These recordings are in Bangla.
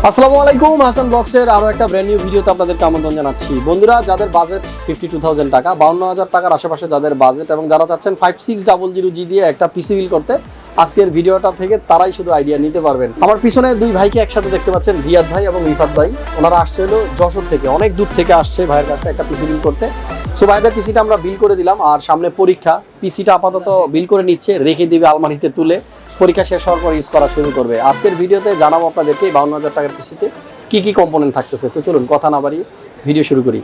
আসসালামু আলাইকুম, হাসান ব্লগসের আরো একটা ব্র্যান্ড নিউ ভিডিওতে আপনাদেরকে আমন্ত্রণ জানাচ্ছি। বন্ধুরা, যাদের বাজেট 52,000 টাকা, 52,000 টাকার আশেপাশে যাদের বাজেট এবং যারা চাচ্ছেন 5600G দিয়ে একটা পিসি বিল করতে, আজকের ভিডিওটা থেকে তারাই শুধু আইডিয়া নিতে পারবেন। আমার পিছনে দুই ভাইকে একসাথে দেখতে পাচ্ছেন, রিয়াদ ভাই এবং রিফাত ভাই। ওনারা আসছে হলো যশোর থেকে, অনেক দূর থেকে আসছে ভাইয়ের কাছে একটা পিসি বিল করতে। সো ভাইদের পিসিটা আমরা বিল করে দিলাম, আর সামনে পরীক্ষা। পিসিটা আপাতত বিল করে নিচ্ছে, রেখে দিবে আলমারিতে তুলে, পরীক্ষা শেষ হওয়ার পর ইউজ করা শুরু করবে। আজকের ভিডিওতে জানাবো আপনাদেরকে 52,000 টাকার পিসিতে কি কি কম্পোনেন্ট থাকতেছে। তো চলুন কথা না বাড়িয়ে ভিডিও শুরু করি।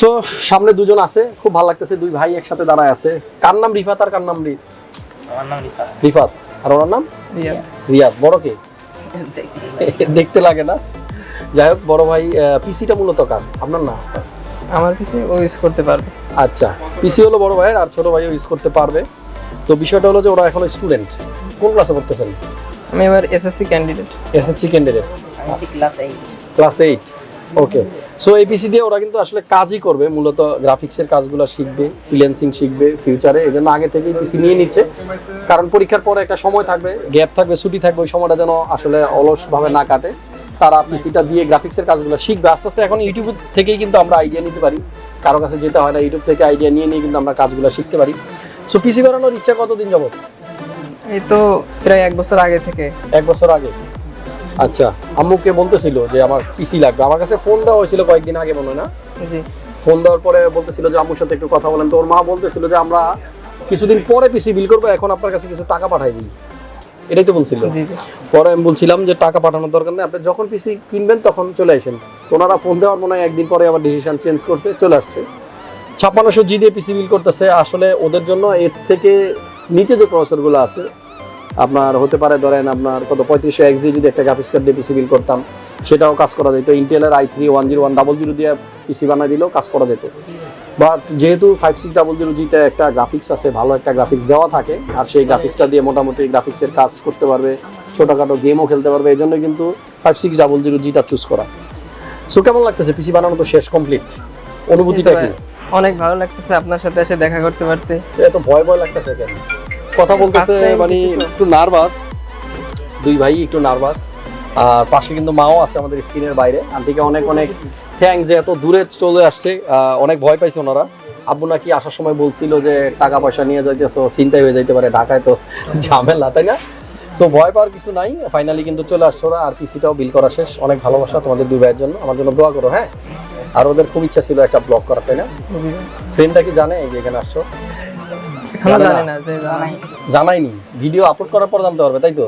সো সামনে দুজন আছে, খুব ভালো লাগতেছে, দুই ভাই একসাথে দাঁড়ায় আছে। কার নাম রিফাত আর কার নাম আমার নাম রিফাত, আর ওনার নাম রিয়াদ। রিয়াদ। বড় কে? দেখতে লাগে না। যাই হোক, বড় ভাই পিসিটা মূলত কার? আপনার না? আমার পিসি ও ইউজ করতে পারবে। আচ্ছা, পিসি হলো বড় ভাইয়ের, আর ছোট ভাইও ইউজ করতে পারবে। তো বিষয়টা হলো যে ওরা এখন স্টুডেন্ট। কোন ক্লাসে পড়তেছেন? আমি এবার এসএসসি ক্যান্ডিডেট। এসএসসি ক্যান্ডিডেট, আমি ক্লাস 8। ক্লাস 8। ওকে। সো এই পিসি দিয়ে ওরা কিন্তু আসলে কাজই করবে, মূলত গ্রাফিক্সের কাজগুলো শিখবে, ফ্রিল্যান্সিং শিখবে ফিউচারে। এই জন্য আগে থেকেই পিসি নিয়ে নিচ্ছে, কারণ পরীক্ষার পরে একটা সময় থাকবে, গ্যাপ থাকবে, ছুটি থাকবে, ওই সময়টা যেন আসলে অলসভাবে না কাটে। তারা পিসিটা দিয়ে গ্রাফিক্সের কাজগুলো শিখবে আস্তে আস্তে। এখন ইউটিউব থেকেই কিন্তু আমরা আইডিয়া নিতে পারি, কারো কাছে যেতে হয় না, ইউটিউব থেকে আইডিয়া নিয়ে নিয়ে কিন্তু আমরা কাজগুলো শিখতে পারি। সো পিসি বানানোর ইচ্ছা কতদিন যাবত? এই তো প্রায় 1 বছর আগে থেকে। 1 বছর আগে। আচ্ছা, আম্মুকে বলতেছিল যে আমার পিসি লাগবে। আমার কাছে ফোন দেওয়া হয়েছিল কয়েকদিন আগে, মনে হয় না? জি। ফোন দেওয়ার পরে বলতেছিল যে আম্মুর সাথে একটু কথা বলেন। তো ওর মা বলতেছিল যে আমরা কিছুদিন পরে পিসি বিল করবো, এখন আপনার কাছে কিছু টাকা পাঠাই দিই, এটাই তো বলছিল। পরে আমি বলছিলাম যে টাকা পাঠানোর দরকার নেই, আপনি যখন পিসি কিনবেন তখন চলে আসেন। তো ওনারা ফোন দেওয়ার মনে হয় একদিন পরে আবার ডিসিশন চেঞ্জ করছে, চলে আসছে। 5600G দিয়ে পিসি বিল করতেছে। আসলে ওদের জন্য এর থেকে নিচে যে প্রসেসরগুলো আছে, আপনার হতে পারে ধরেন আপনার কত 3500X দিয়ে যদি একটা গ্রাফিক্স কার্ড দিয়ে পিসি বিল করতাম, সেটাও কাজ করা যেত। ইন্টেলের i3-10100 দিয়ে পিসি বানাই দিলেও কাজ করা যেত। বাট যেহেতু 5600G-তে একটা গ্রাফিক্স আছে, ভালো একটা গ্রাফিক্স দেওয়া থাকে, আর সেই গ্রাফিক্সটা দিয়ে মোটামুটি গ্রাফিক্সের কাজ করতে পারবে, ছোটোখাটো গেমও খেলতে পারবে, এই জন্য কিন্তু 5600G-টা চুজ করা। সো কেমন লাগতেছে পিসি বানানো? তো শেষ, কমপ্লিট, অনুভূতিটা কি? অনেক ভালো লাগতেছে, আপনার সাথে এসে দেখা করতে পারছি। এত ভয় ভয় লাগতেছে কেন? কথা বলতেছে মানে একটু নার্ভাস, দুই ভাই একটু নার্ভাস। আর পাশে কিন্তু মাও আছে আমাদের স্ক্রিনের বাইরে। আন্টিকে অনেক অনেক থ্যাঙ্কস যে এত দূরে চলে আসছে। অনেক ভয় পাইছে ওনারা। আব্বু নাকি আসার সময় বলছিল যে টাকা পয়সা নিয়ে যাইতেছো, চিন্তাই হয়ে যাইতে পারে, ঢাকায় তো ঝামেলা, তাই না? তো ভয় পাওয়ার কিছু নাই, ফাইনালি কিন্তু চলে আসছো ওরা। আর পিসিটাও বিল করা শেষ। অনেক ভালোবাসা তোমাদের দুই ভাইয়ের জন্য, আমার জন্য দোয়া করো, হ্যাঁ? আর ওদের খুব ইচ্ছা ছিল একটা ব্লগ করা, তাই না? ফ্রেন্ডটা কি জানে যে এখানে আসছো? জানাইনি, ভিডিও আপলোড করার পর জানতে পারবে, তাই তো?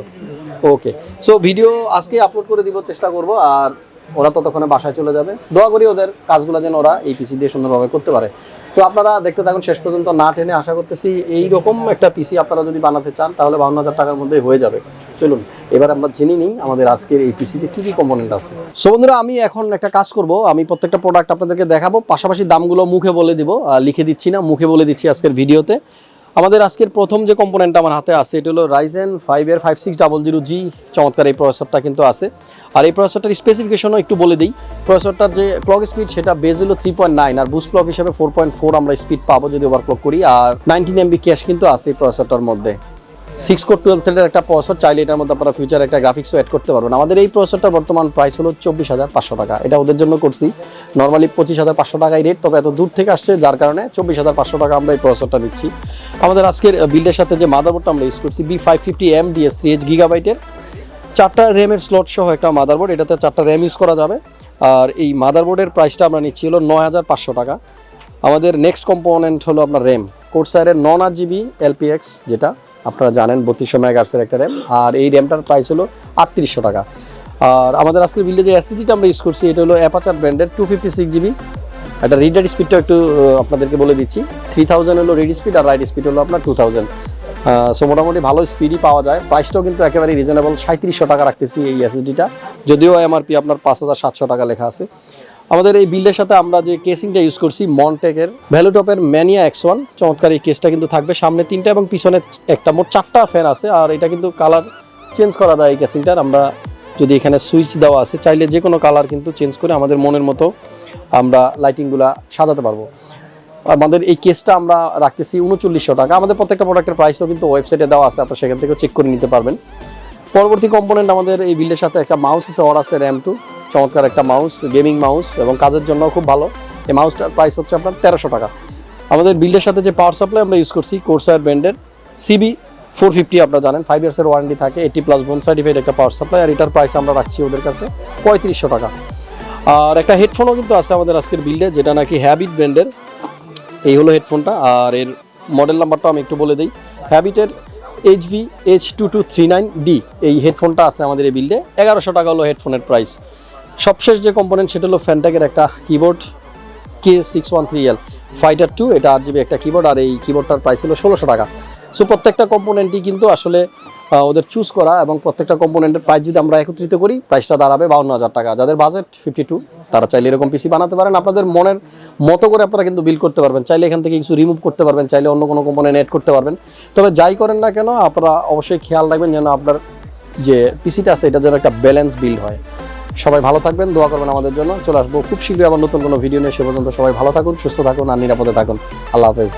ওকে। সো ভিডিও আজকে আপলোড করে দিব, চেষ্টা করব। আর ওরা ততক্ষণে বাসায় চলে যাবে। দোয়া করি ওদের কাজগুলো যেন ওরা এই পিসি দিয়ে সুন্দরভাবে করতে পারে। তো আপনারা দেখতে থাকুন শেষ পর্যন্ত, না টেনে। আশা করতেছি এইরকম একটা পিসি আপনারা যদি বানাতে চান তাহলে 52,000 টাকার মধ্যে হয়ে যাবে। চলুন এবার আমরা জেনে নিই আমাদের আজকের এই পিসিতে কি কি কম্পোনেন্ট আছে। সো বন্ধুরা, আমি এখন একটা কাজ করব, আমি প্রত্যেকটা প্রোডাক্ট আপনাদেরকে দেখাবো, পাশাপাশি দামগুলো মুখে বলে দিব, লিখে দিচ্ছি না, মুখে বলে দিচ্ছি আজকের ভিডিওতে। আমাদের আজকের প্রথম যে কম্পোনেন্টটা আমার হাতে আছে, এটা হলো Ryzen5 এর 5600G। চমৎকার এই প্রসেসরটা কিন্তু আছে। আর এই প্রসেসরটার স্পেসিফিকেশনও একটু বলে দিই। প্রসেসরটার যে ক্লক স্পিড, সেটা বেজ হলো 3.9, আর বুস্ট ক্লক হিসেবে 4.4 আমরা স্পিড পাবো যদি ওভারক্লক করি। আর 19 MB ক্যাশ কিন্তু আছে এই প্রসেসরটার মধ্যে। 6 কোর 12 থ্রেডের একটা প্রসেসর, চাইলে এটার মধ্যে আপনারা ফিউচারে একটা গ্রাফিক্সও অ্যাড করতে পারবেন। আমাদের এই প্রসেসরটার বর্তমান প্রাইস হলো 24,500 টাকা। এটা ওদের জন্য করছি, নর্মালি 25,500 টাকায় রেট, তবে এত দূর থেকে আসছে যার কারণে 24,500 টাকা আমরা এই প্রসেসরটা নিচ্ছি। আমাদের আজকের বিল্ডের সাথে যে মাদারবোর্ডটা আমরা ইউজ করছি, B550M DS3H GB-এর 4টা র্যামের স্লট সহ একটা মাদারবোর্ড। এটাতে 4টা র্যাম ইউজ করা যাবে। আর এই মাদারবোর্ডের প্রাইসটা আমরা নিচ্ছি হলো 9,500 টাকা। আমাদের নেক্সট কম্পোনেন্ট হলো আপনার র্যাম, কোরসায়ারের 9GB LPX, যেটা আপনারা জানেন 3200 মেগাহার্টজের একটা র্যাম। আর এই র্যামটার প্রাইস হলো 3800 টাকা। আর আমাদের আজকের বিল্ডে যে SSD-টা আমরা ইউজ করছি, এটা হলো Apacer ব্র্যান্ডের 256GB। এটা রিড রাইট স্পিডটা একটু আপনাদেরকে বলে দিচ্ছি, 3000 হলো রিড স্পিড, আর রাইট স্পিড হলো আপনার 2000। সো মোটামুটি ভালো স্পিডই পাওয়া যায়। প্রাইসটাও কিন্তু একেবারে রিজনেবল, 3700 টাকা রাখতেছি এই SSD-টা, যদিও MRP আপনার 5700 টাকা লেখা আছে। আমাদের এই বিল্ডের সাথে আমরা যে কেসিংটা ইউজ করছি, মন্টেকের ভ্যালুটপের ম্যানিয়া X1। চমৎকার এই কেসটা কিন্তু থাকবে, সামনে 3টা এবং পিছনে একটা, মোট 4টা ফ্যান আছে। আর এটা কিন্তু কালার চেঞ্জ করা যায় এই কেসিংটার। আমরা যদি এখানে সুইচ দেওয়া আছে, চাইলে যে কোনো কালার কিন্তু চেঞ্জ করে আমাদের মনের মতো আমরা লাইটিংগুলা সাজাতে পারবো। আমাদের এই কেসটা আমরা রাখতেছি 3900 টাকা। আমাদের প্রত্যেকটা প্রোডাক্টের প্রাইসও কিন্তু ওয়েবসাইটে দেওয়া আছে, আপনারা সেখান থেকে চেক করে নিতে পারবেন। পরবর্তী কম্পোনেন্ট আমাদের এই বিল্ডের সাথে একটা মাউস আছে, অরাসের M2, চমৎকার একটা মাউস, গেমিং মাউস এবং কাজের জন্য খুব ভালো। এই মাউসটার প্রাইস হচ্ছে আপনার 1300 টাকা। আমাদের বিল্ডের সাথে যে পাওয়ার সাপ্লাই আমরা ইউজ করছি কোরসায়ার ব্র্যান্ডের CB450, আপনারা জানেন 5 ইয়ার্সের ওয়ারেন্টি থাকে, 80+ বোন সার্টিফাইড একটা পাওয়ার সাপ্লাই। আর এটার প্রাইস আমরা রাখছি ওদের কাছে 3500 টাকা। আর একটা হেডফোনও কিন্তু আছে আমাদের আজকের বিল্ডে, যেটা নাকি হ্যাবিট ব্র্যান্ডের। এই হলো হেডফোনটা, আর এর মডেল নাম্বারটা আমি একটু বলে দিই। হ্যাবিটের HVH2239D এই হেডফোনটা আছে আমাদের এই বিল্ডে। 1100 টাকা হলো হেডফোনের প্রাইস। সবশেষ যে কম্পোনেন্ট সেটা হলো ফ্যান্টেকের একটা কিবোর্ড K613L ফাইটার 2, এটা 8GB একটা কিবোর্ড, আর এই কিবোর্ডটার প্রাইস হলো 1600 টাকা। সো প্রত্যেকটা কম্পোনেন্টই কিন্তু আসলে ওদের চুজ করা, এবং প্রত্যেকটা কম্পোনেন্টের প্রাইস যদি আমরা একত্রিত করি প্রাইসটা দাঁড়াবে 52,000 টাকা। যাদের বাজেট 52, তারা চাইলে এরকম পিসি বানাতে পারেন, আপনাদের মনের মতো করে আপনারা কিন্তু বিল করতে পারবেন। চাইলে এখান থেকে কিছু রিমুভ করতে পারবেন, চাইলে অন্য কোনো কম্পোনেন্ট অ্যাড করতে পারবেন। তবে যাই করেন না কেন আপনারা অবশ্যই খেয়াল রাখবেন যেন আপনার যে পিসিটা আছে এটা যেন একটা ব্যালেন্স বিল্ড হয়। সবাই ভালো থাকবেন, দোয়া করবেন আমাদের জন্য। চলে আসবো খুব শীঘ্রই আবার নতুন কোনো ভিডিও নিয়ে। সে পর্যন্ত সবাই ভালো থাকুন, সুস্থ থাকুন আর নিরাপদে থাকুন। আল্লাহ হাফেজ।